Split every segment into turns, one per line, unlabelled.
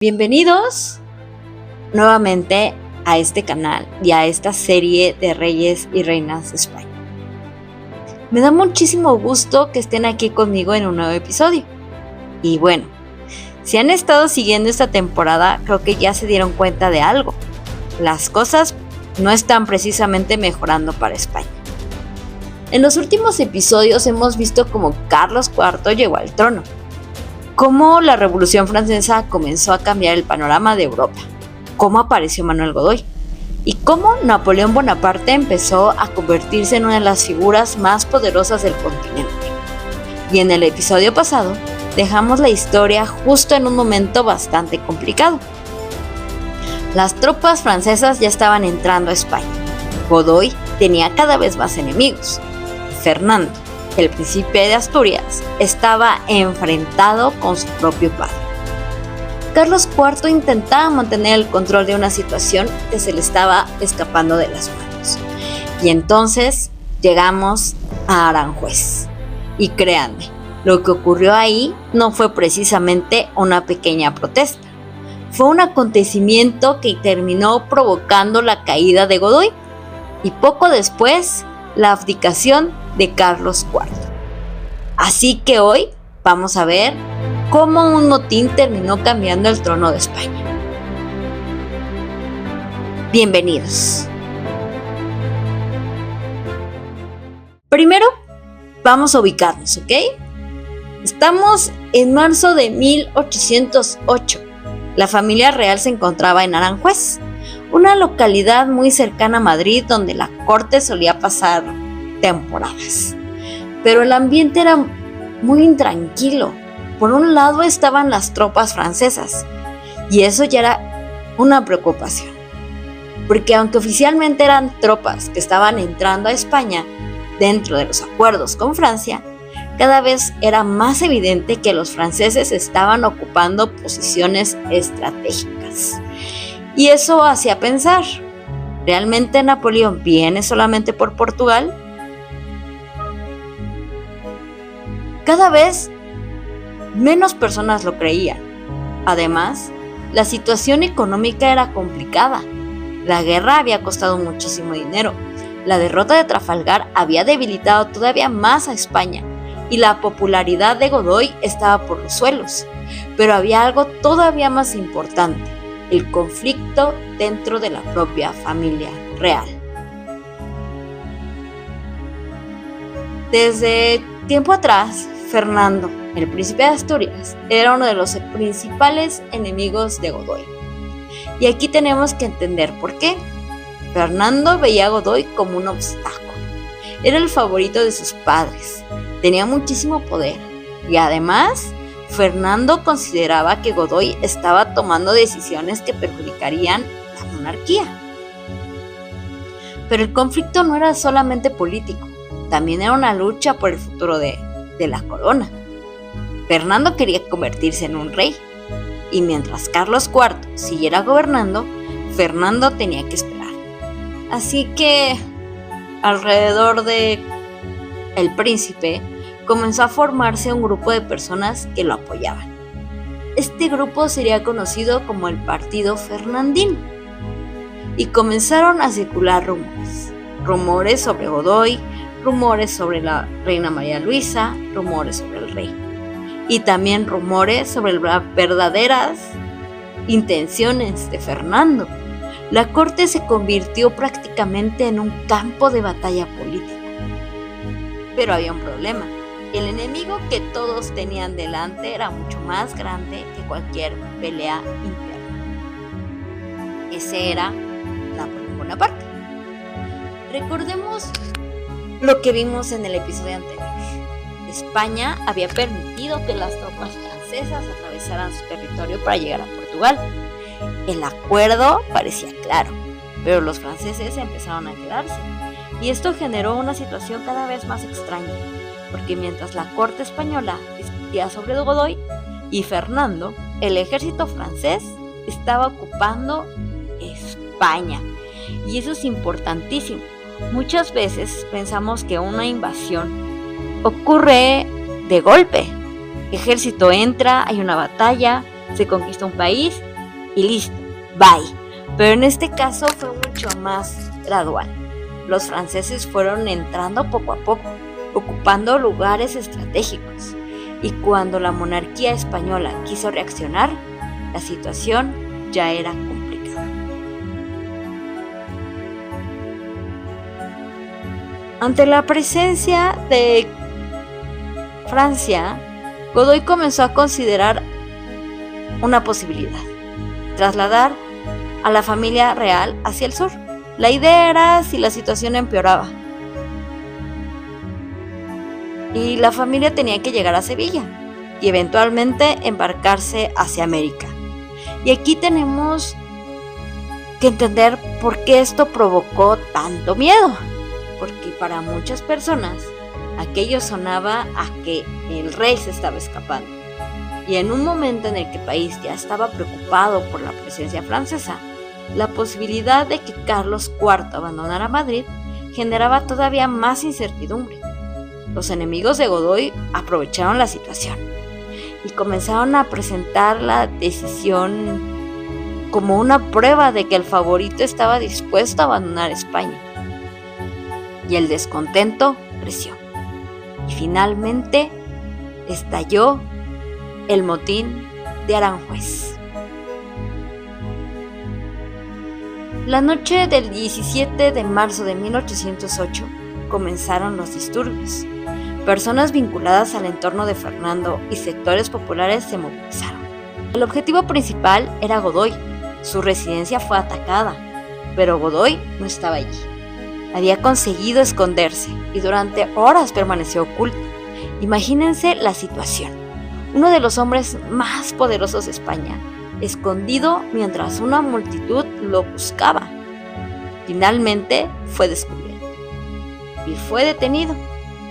Bienvenidos nuevamente a este canal y a esta serie de reyes y reinas de España. Me da muchísimo gusto que estén aquí conmigo en un nuevo episodio. Y bueno, si han estado siguiendo esta temporada, creo que ya se dieron cuenta de algo. Las cosas no están precisamente mejorando para España. En los últimos episodios hemos visto cómo Carlos IV llegó al trono, cómo la Revolución Francesa comenzó a cambiar el panorama de Europa, cómo apareció Manuel Godoy y cómo Napoleón Bonaparte empezó a convertirse en una de las figuras más poderosas del continente. Y en el episodio pasado dejamos la historia justo en un momento bastante complicado. Las tropas francesas ya estaban entrando a España. Godoy tenía cada vez más enemigos. Fernando, el príncipe de Asturias, estaba enfrentado con su propio padre. Carlos IV intentaba mantener el control de una situación que se le estaba escapando de las manos. Y entonces llegamos a Aranjuez. Y créanme, lo que ocurrió ahí no fue precisamente una pequeña protesta. Fue un acontecimiento que terminó provocando la caída de Godoy y poco después la abdicación de Carlos IV. Así que hoy vamos a ver cómo un motín terminó cambiando el trono de España. Bienvenidos. Primero, vamos a ubicarnos, ¿ok? Estamos en marzo de 1808. La familia real se encontraba en Aranjuez, una localidad muy cercana a Madrid donde la corte solía pasar temporadas. Pero el ambiente era muy intranquilo. Por un lado estaban las tropas francesas, y eso ya era una preocupación, porque aunque oficialmente eran tropas que estaban entrando a España dentro de los acuerdos con Francia, cada vez era más evidente que los franceses estaban ocupando posiciones estratégicas. Y eso hacía pensar, ¿realmente Napoleón viene solamente por Portugal? Cada vez menos personas lo creían. Además, la situación económica era complicada. La guerra había costado muchísimo dinero. La derrota de Trafalgar había debilitado todavía más a España y la popularidad de Godoy estaba por los suelos. Pero había algo todavía más importante: el conflicto dentro de la propia familia real. Desde tiempo atrás, Fernando, el príncipe de Asturias, era uno de los principales enemigos de Godoy. Y aquí tenemos que entender por qué. Fernando veía a Godoy como un obstáculo. Era el favorito de sus padres, tenía muchísimo poder y además Fernando consideraba que Godoy estaba tomando decisiones que perjudicarían la monarquía. Pero el conflicto no era solamente político, también era una lucha por el futuro de la corona. Fernando quería convertirse en un rey, y mientras Carlos IV siguiera gobernando, Fernando tenía que esperar. Así que, alrededor de el príncipe, comenzó a formarse un grupo de personas que lo apoyaban. Este grupo sería conocido como el Partido Fernandino, y comenzaron a circular rumores sobre Godoy, rumores sobre la reina María Luisa, rumores sobre el rey, y también rumores sobre las verdaderas intenciones de Fernando. La corte se convirtió prácticamente en un campo de batalla político. Pero había un problema. El enemigo que todos tenían delante era mucho más grande que cualquier pelea interna. Ese era Napoleón Bonaparte. Recordemos lo que vimos en el episodio anterior. España había permitido que las tropas francesas atravesaran su territorio para llegar a Portugal. El acuerdo parecía claro, pero los franceses empezaron a quedarse. Y esto generó una situación cada vez más extraña, porque mientras la corte española discutía sobre Godoy y Fernando, el ejército francés estaba ocupando España. Y eso es importantísimo. Muchas veces pensamos que una invasión ocurre de golpe. El ejército entra, hay una batalla, se conquista un país y listo, bye. Pero en este caso fue mucho más gradual. Los franceses fueron entrando poco a poco, ocupando lugares estratégicos. Y cuando la monarquía española quiso reaccionar, la situación ya era complicada. Ante la presencia de Francia, Godoy comenzó a considerar una posibilidad: trasladar a la familia real hacia el sur. La idea era si la situación empeoraba y la familia tenía que llegar a Sevilla y eventualmente embarcarse hacia América. Y aquí tenemos que entender por qué esto provocó tanto miedo, porque para muchas personas aquello sonaba a que el rey se estaba escapando. Y en un momento en el que el país ya estaba preocupado por la presencia francesa, la posibilidad de que Carlos IV abandonara Madrid generaba todavía más incertidumbre. Los enemigos de Godoy aprovecharon la situación y comenzaron a presentar la decisión como una prueba de que el favorito estaba dispuesto a abandonar España. Y el descontento creció. Y finalmente estalló el motín de Aranjuez. La noche del 17 de marzo de 1808 comenzaron los disturbios. Personas vinculadas al entorno de Fernando y sectores populares se movilizaron. El objetivo principal era Godoy. Su residencia fue atacada, pero Godoy no estaba allí. Había conseguido esconderse y durante horas permaneció oculto. Imagínense la situación: uno de los hombres más poderosos de España, escondido mientras una multitud lo buscaba. Finalmente fue descubierto y fue detenido.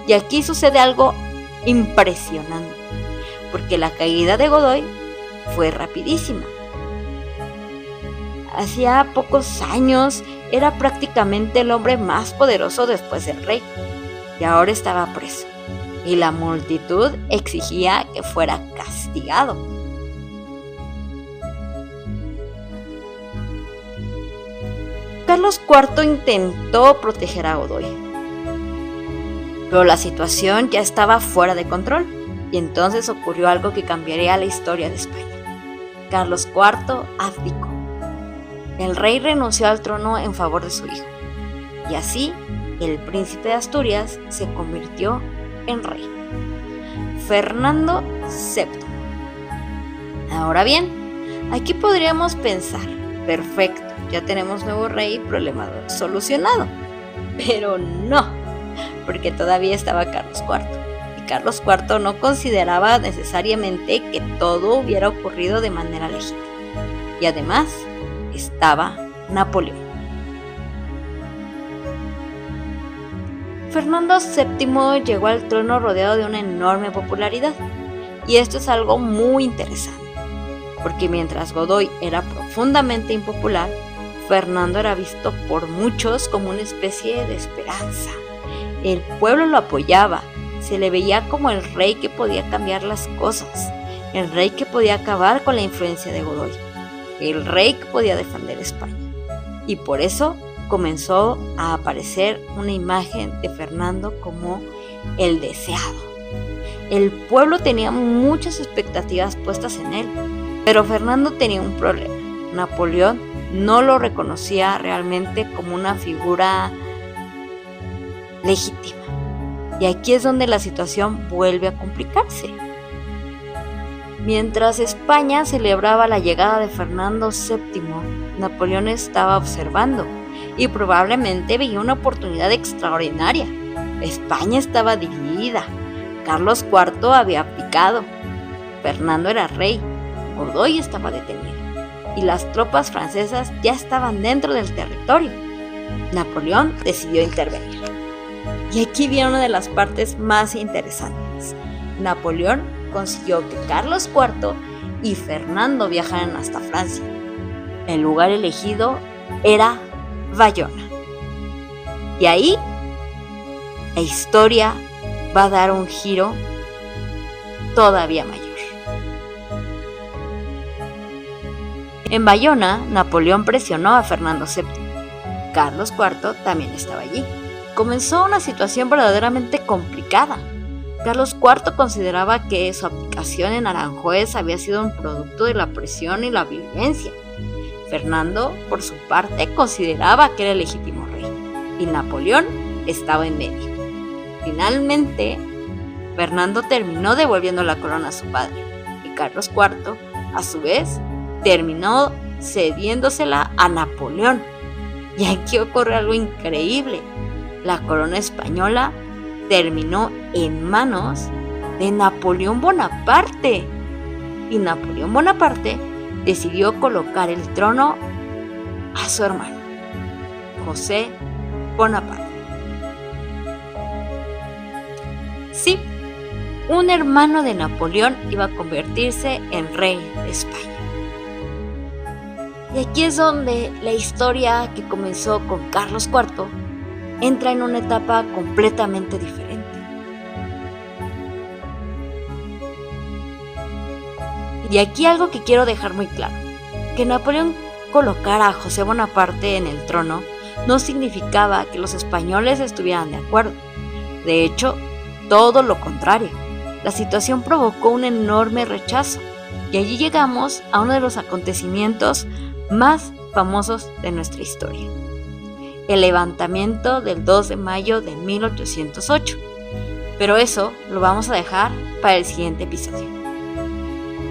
Y aquí sucede algo impresionante, porque la caída de Godoy fue rapidísima. Hacía pocos años era prácticamente el hombre más poderoso después del rey, y ahora estaba preso, y la multitud exigía que fuera castigado. Carlos IV intentó proteger a Godoy, pero la situación ya estaba fuera de control, y entonces ocurrió algo que cambiaría la historia de España. Carlos IV abdicó. El rey renunció al trono en favor de su hijo, y así el príncipe de Asturias se convirtió en rey, Fernando VII. Ahora bien, aquí podríamos pensar: perfecto, ya tenemos nuevo rey, problema solucionado. Pero no, porque todavía estaba Carlos IV. Y Carlos IV no consideraba necesariamente que todo hubiera ocurrido de manera legítima. Y además estaba Napoleón. Fernando VII llegó al trono rodeado de una enorme popularidad. Y esto es algo muy interesante, porque mientras Godoy era profundamente impopular, Fernando era visto por muchos como una especie de esperanza. El pueblo lo apoyaba, se le veía como el rey que podía cambiar las cosas, el rey que podía acabar con la influencia de Godoy, el rey que podía defender España. Y por eso comenzó a aparecer una imagen de Fernando como el deseado. El pueblo tenía muchas expectativas puestas en él, pero Fernando tenía un problema: Napoleón no lo reconocía realmente como una figura legítima. Y aquí es donde la situación vuelve a complicarse. Mientras España celebraba la llegada de Fernando VII, Napoleón estaba observando y probablemente veía una oportunidad extraordinaria. España estaba dividida. Carlos IV había abdicado. Fernando era rey. Godoy estaba detenido. Y las tropas francesas ya estaban dentro del territorio. Napoleón decidió intervenir. Y aquí viene una de las partes más interesantes. Napoleón consiguió que Carlos IV y Fernando viajaran hasta Francia. El lugar elegido era Bayona. Y ahí la historia va a dar un giro todavía mayor. En Bayona, Napoleón presionó a Fernando VII. Carlos IV también estaba allí. Comenzó una situación verdaderamente complicada. Carlos IV consideraba que su abdicación en Aranjuez había sido un producto de la presión y la violencia. Fernando, por su parte, consideraba que era el legítimo rey, y Napoleón estaba en medio. Finalmente, Fernando terminó devolviendo la corona a su padre, y Carlos IV, a su vez, terminó cediéndosela a Napoleón. Y aquí ocurre algo increíble. La corona española terminó en manos de Napoleón Bonaparte. Y Napoleón Bonaparte decidió colocar el trono a su hermano, José Bonaparte. Sí, un hermano de Napoleón iba a convertirse en rey de España. Y aquí es donde la historia que comenzó con Carlos IV entra en una etapa completamente diferente. Y aquí algo que quiero dejar muy claro, que Napoleón colocara a José Bonaparte en el trono no significaba que los españoles estuvieran de acuerdo. De hecho, todo lo contrario. La situación provocó un enorme rechazo, y allí llegamos a uno de los acontecimientos más famosos de nuestra historia: el levantamiento del 2 de mayo de 1808. Pero eso lo vamos a dejar para el siguiente episodio,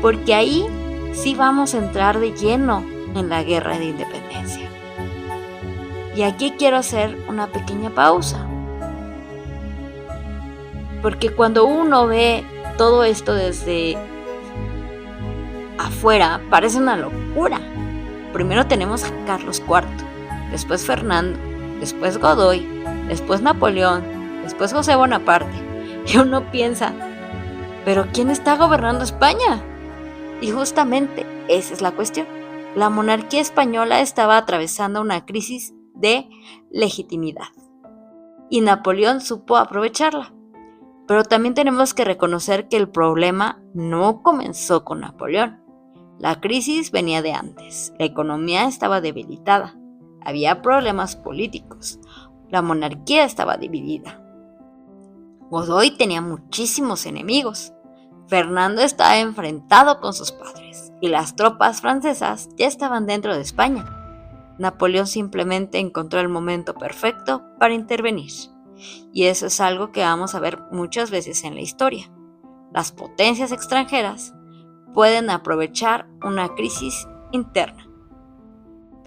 porque ahí sí vamos a entrar de lleno en la guerra de independencia. Y aquí quiero hacer una pequeña pausa, porque cuando uno ve todo esto desde afuera parece una locura. Primero tenemos a Carlos IV, después Fernando, después Godoy, después Napoleón, después José Bonaparte. Y uno piensa, ¿pero quién está gobernando España? Y justamente esa es la cuestión. La monarquía española estaba atravesando una crisis de legitimidad, y Napoleón supo aprovecharla. Pero también tenemos que reconocer que el problema no comenzó con Napoleón. La crisis venía de antes. La economía estaba debilitada. Había problemas políticos. La monarquía estaba dividida. Godoy tenía muchísimos enemigos. Fernando estaba enfrentado con sus padres, y las tropas francesas ya estaban dentro de España. Napoleón simplemente encontró el momento perfecto para intervenir. Y eso es algo que vamos a ver muchas veces en la historia. Las potencias extranjeras pueden aprovechar una crisis interna.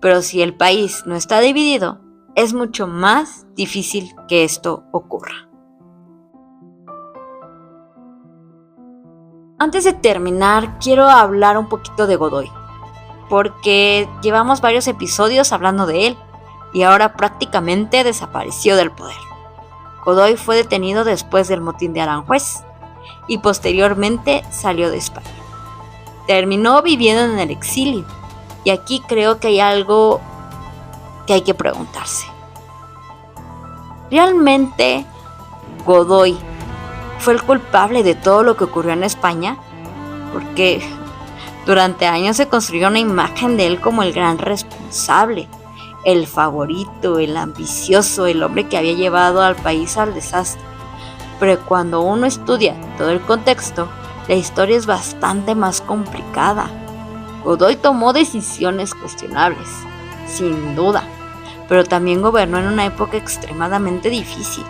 Pero si el país no está dividido, es mucho más difícil que esto ocurra. Antes de terminar, quiero hablar un poquito de Godoy, porque llevamos varios episodios hablando de él y ahora prácticamente desapareció del poder. Godoy fue detenido después del motín de Aranjuez y posteriormente salió de España. Terminó viviendo en el exilio, y aquí creo que hay algo que hay que preguntarse. ¿Realmente Godoy fue el culpable de todo lo que ocurrió en España? Porque durante años se construyó una imagen de él como el gran responsable, el favorito, el ambicioso, el hombre que había llevado al país al desastre. Pero cuando uno estudia todo el contexto, la historia es bastante más complicada. Godoy tomó decisiones cuestionables, sin duda, pero también gobernó en una época extremadamente difícil.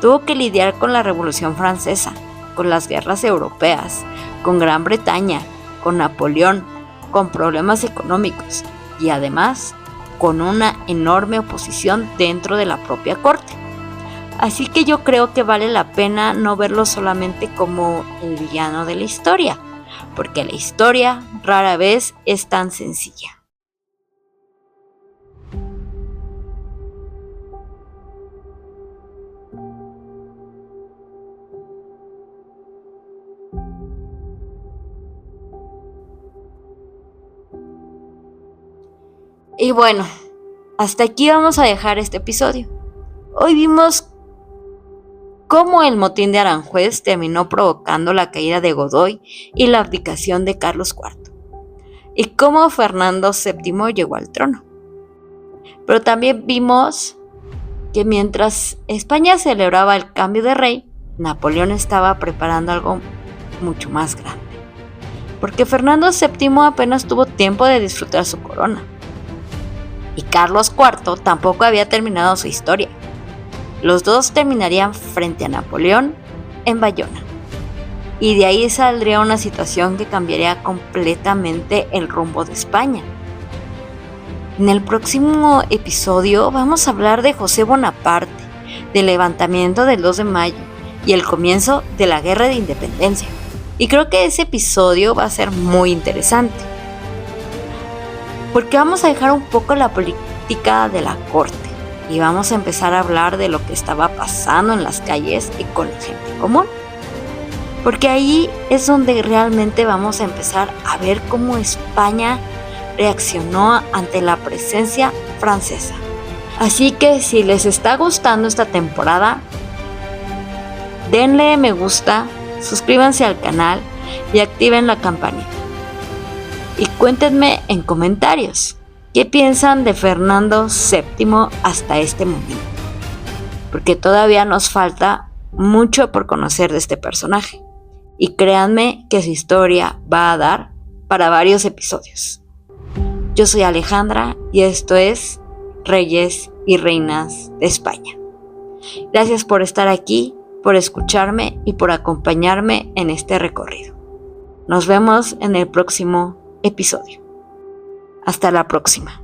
Tuvo que lidiar con la Revolución Francesa, con las guerras europeas, con Gran Bretaña, con Napoleón, con problemas económicos y además con una enorme oposición dentro de la propia corte. Así que yo creo que vale la pena no verlo solamente como el villano de la historia, porque la historia rara vez es tan sencilla. Y bueno, hasta aquí vamos a dejar este episodio. Hoy vimos cómo el motín de Aranjuez terminó provocando la caída de Godoy y la abdicación de Carlos IV. y cómo Fernando VII llegó al trono. Pero también vimos que mientras España celebraba el cambio de rey, Napoleón estaba preparando algo mucho más grande. Porque Fernando VII apenas tuvo tiempo de disfrutar su corona. Y Carlos IV tampoco había terminado su historia. Los dos terminarían frente a Napoleón en Bayona. Y de ahí saldría una situación que cambiaría completamente el rumbo de España. En el próximo episodio vamos a hablar de José Bonaparte, del levantamiento del 2 de mayo y el comienzo de la Guerra de Independencia. Y creo que ese episodio va a ser muy interesante, porque vamos a dejar un poco la política de la corte y vamos a empezar a hablar de lo que estaba pasando en las calles y con la gente común. Porque ahí es donde realmente vamos a empezar a ver cómo España reaccionó ante la presencia francesa. Así que si les está gustando esta temporada, denle me gusta, suscríbanse al canal y activen la campanita. Y cuéntenme en comentarios qué piensan de Fernando VII hasta este momento, porque todavía nos falta mucho por conocer de este personaje. Y créanme que su historia va a dar para varios episodios. Yo soy Alejandra y esto es Reyes y Reinas de España. Gracias por estar aquí, por escucharme y por acompañarme en este recorrido. Nos vemos en el próximo episodio. Hasta la próxima.